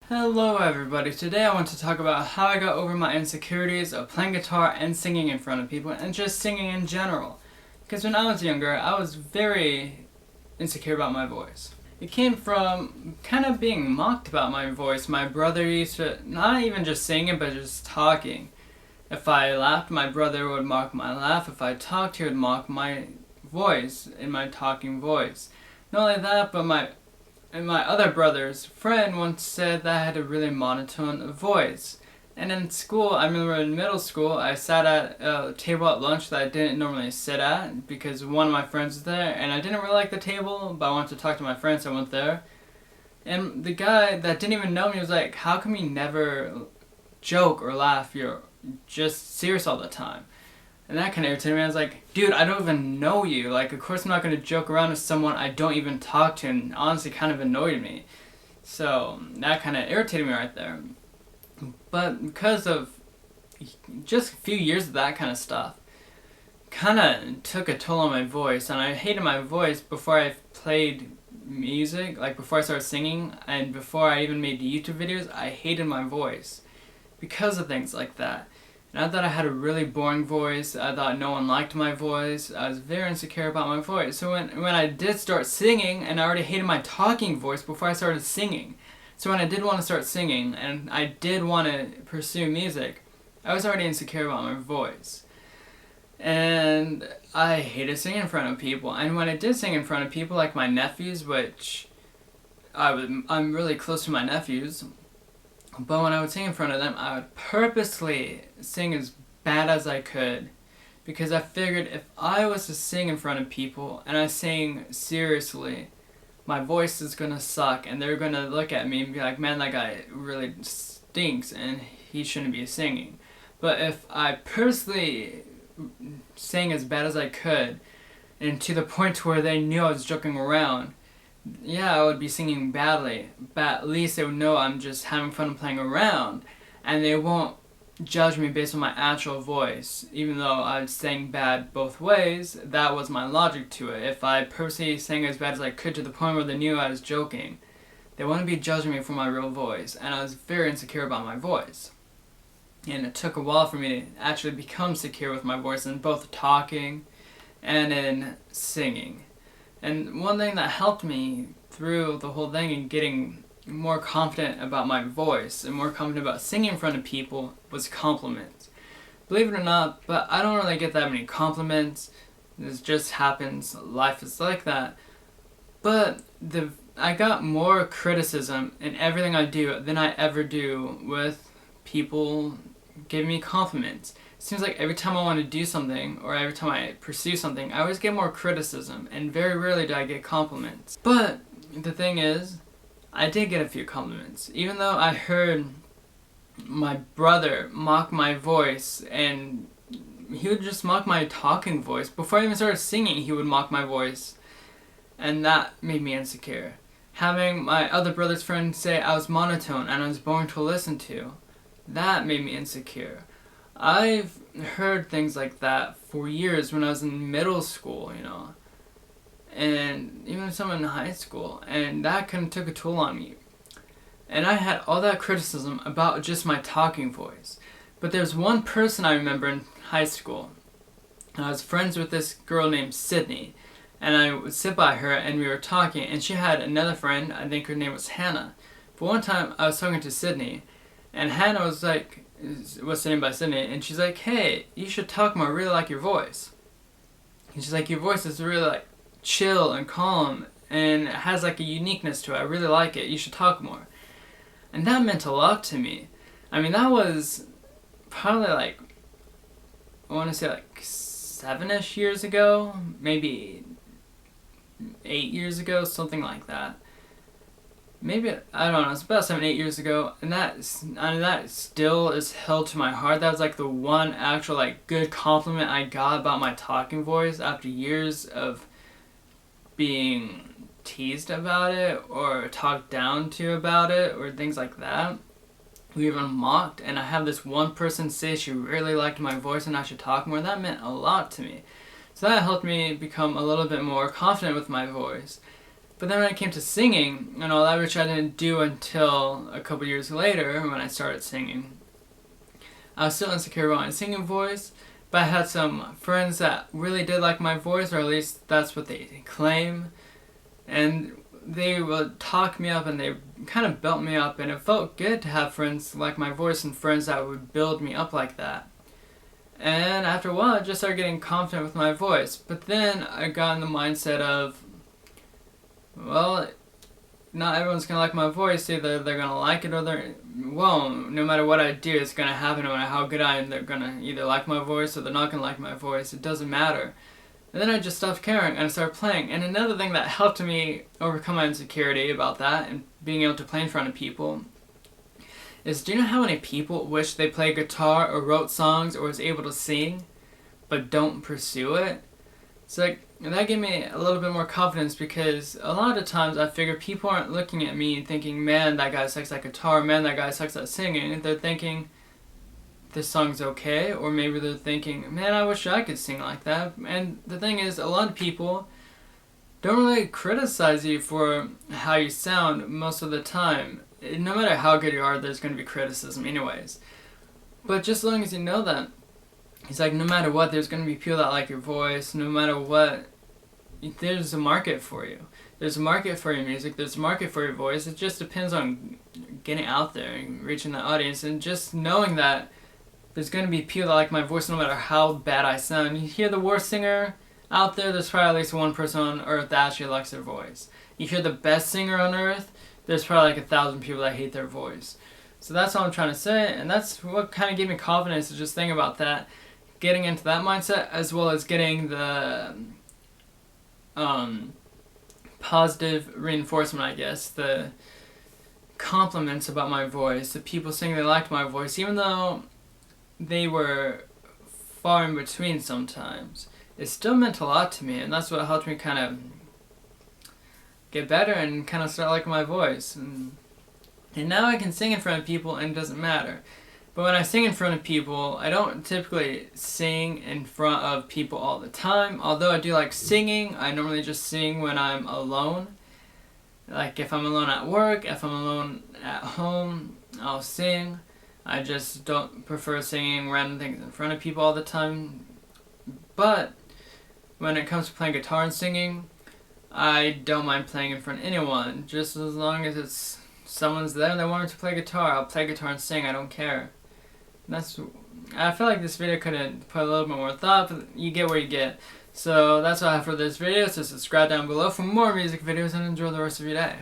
Hello everybody, today I want to talk about how I got over my insecurities of playing guitar and singing in front of people and just singing in general. Because when I was younger, I was very insecure about my voice. It came from kind of being mocked about my voice. My brother used to, not even just singing, but just talking. If I laughed, my brother would mock my laugh. If I talked, he would mock my voice in my talking voice. Not only that, but my other brother's friend once said that I had a really monotone voice. And in school, I remember in middle school, I sat at a table at lunch that I didn't normally sit at because one of my friends was there, and I didn't really like the table, but I wanted to talk to my friends, so I went there. And the guy that didn't even know me was like, "How come you never joke or laugh? You're just serious all the time." And that kind of irritated me. I was like, dude, I don't even know you. Like, of course I'm not going to joke around with someone I don't even talk to, and honestly kind of annoyed me. So that kind of irritated me right there. But because of just a few years of that kind of stuff, kind of took a toll on my voice. And I hated my voice before I played music, like before I started singing, and before I even made YouTube videos, I hated my voice because of things like that. And I thought I had a really boring voice. I thought no one liked my voice. I was very insecure about my voice. So when I did start singing, and I already hated my talking voice before I started singing. So when I did want to start singing, and I did want to pursue music, I was already insecure about my voice. And I hated singing in front of people. And when I did sing in front of people, like my nephews, which I'm really close to my nephews, but when I would sing in front of them, I would purposely sing as bad as I could, because I figured if I was to sing in front of people and I sang seriously, my voice is gonna suck and they're gonna look at me and be like, man, that guy really stinks and he shouldn't be singing. But if I purposely sang as bad as I could, and to the point where they knew I was joking around, yeah, I would be singing badly, but at least they would know I'm just having fun playing around, and they won't judge me based on my actual voice. Even though I sang bad both ways, that was my logic to it. If I purposely sang as bad as I could to the point where they knew I was joking, they wouldn't be judging me for my real voice, and I was very insecure about my voice. And it took a while for me to actually become secure with my voice in both talking and in singing. And one thing that helped me through the whole thing and getting more confident about my voice and more confident about singing in front of people was compliments. Believe it or not, but I don't really get that many compliments. This just happens. Life is like that. But I got more criticism in everything I do than I ever do with people giving me compliments. It seems like every time I want to do something, or every time I pursue something, I always get more criticism, and very rarely do I get compliments. But the thing is, I did get a few compliments. Even though I heard my brother mock my voice, and he would just mock my talking voice. Before I even started singing, he would mock my voice, and that made me insecure. Having my other brother's friend say I was monotone and I was boring to listen to, that made me insecure. I've heard things like that for years when I was in middle school, and even some in high school, and that kind of took a toll on me. And I had all that criticism about just my talking voice. But there's one person I remember in high school. I was friends with this girl named Sydney, and I would sit by her and we were talking, and she had another friend, I think her name was Hannah. But one time I was talking to Sydney, and Hannah was sitting by Sydney, and she's like, "Hey, you should talk more, I really like your voice." And she's like, "Your voice is really like chill and calm, and it has like a uniqueness to it, I really like it, you should talk more." And that meant a lot to me. I mean, that was probably I want to say 7-ish years ago, maybe 8 years ago, something like that. Maybe, I don't know, it's about 7-8 years ago, and that still is held to my heart. That was the one actual good compliment I got about my talking voice after years of being teased about it or talked down to about it or things like that. We even mocked, and I have this one person say she really liked my voice and I should talk more. That meant a lot to me. So that helped me become a little bit more confident with my voice. But then when it came to singing and all that, which I didn't do until a couple years later when I started singing, I was still insecure about my singing voice, but I had some friends that really did like my voice, or at least that's what they claim, and they would talk me up and they kind of built me up, and it felt good to have friends like my voice and friends that would build me up like that. And after a while, I just started getting confident with my voice. But then I got in the mindset of, well, not everyone's going to like my voice. Either they're going to like it or they won't. No matter what I do, it's going to happen. No matter how good I am, they're going to either like my voice or they're not going to like my voice. It doesn't matter. And then I just stopped caring and I started playing. And another thing that helped me overcome my insecurity about that and being able to play in front of people is, do you know how many people wish they played guitar or wrote songs or was able to sing but don't pursue it? It's like, that gave me a little bit more confidence, because a lot of times I figure people aren't looking at me and thinking, man, that guy sucks at guitar, man, that guy sucks at singing. They're thinking, this song's okay, or maybe they're thinking, man, I wish I could sing like that. And the thing is, a lot of people don't really criticize you for how you sound most of the time. No matter how good you are, there's going to be criticism anyways. But just as long as you know that, it's like, no matter what, there's going to be people that like your voice. No matter what, there's a market for you. There's a market for your music. There's a market for your voice. It just depends on getting out there and reaching the audience. And just knowing that there's going to be people that like my voice no matter how bad I sound. You hear the worst singer out there, there's probably at least one person on earth that actually likes their voice. You hear the best singer on earth, there's probably like 1,000 people that hate their voice. So that's all I'm trying to say, and that's what kind of gave me confidence to just think about that. Getting into that mindset, as well as getting the positive reinforcement, I guess, the compliments about my voice, the people saying they liked my voice, even though they were far in between sometimes. It still meant a lot to me, and that's what helped me kind of get better and kind of start liking my voice. And now I can sing in front of people and it doesn't matter. But when I sing in front of people, I don't typically sing in front of people all the time. Although I do like singing, I normally just sing when I'm alone. Like if I'm alone at work, if I'm alone at home, I'll sing. I just don't prefer singing random things in front of people all the time. But when it comes to playing guitar and singing, I don't mind playing in front of anyone. Just as long as it's someone's there and they want me to play guitar, I'll play guitar and sing, I don't care. I feel like this video could have put a little bit more thought, but you get what you get. So that's all I have for this video, so subscribe down below for more music videos and enjoy the rest of your day.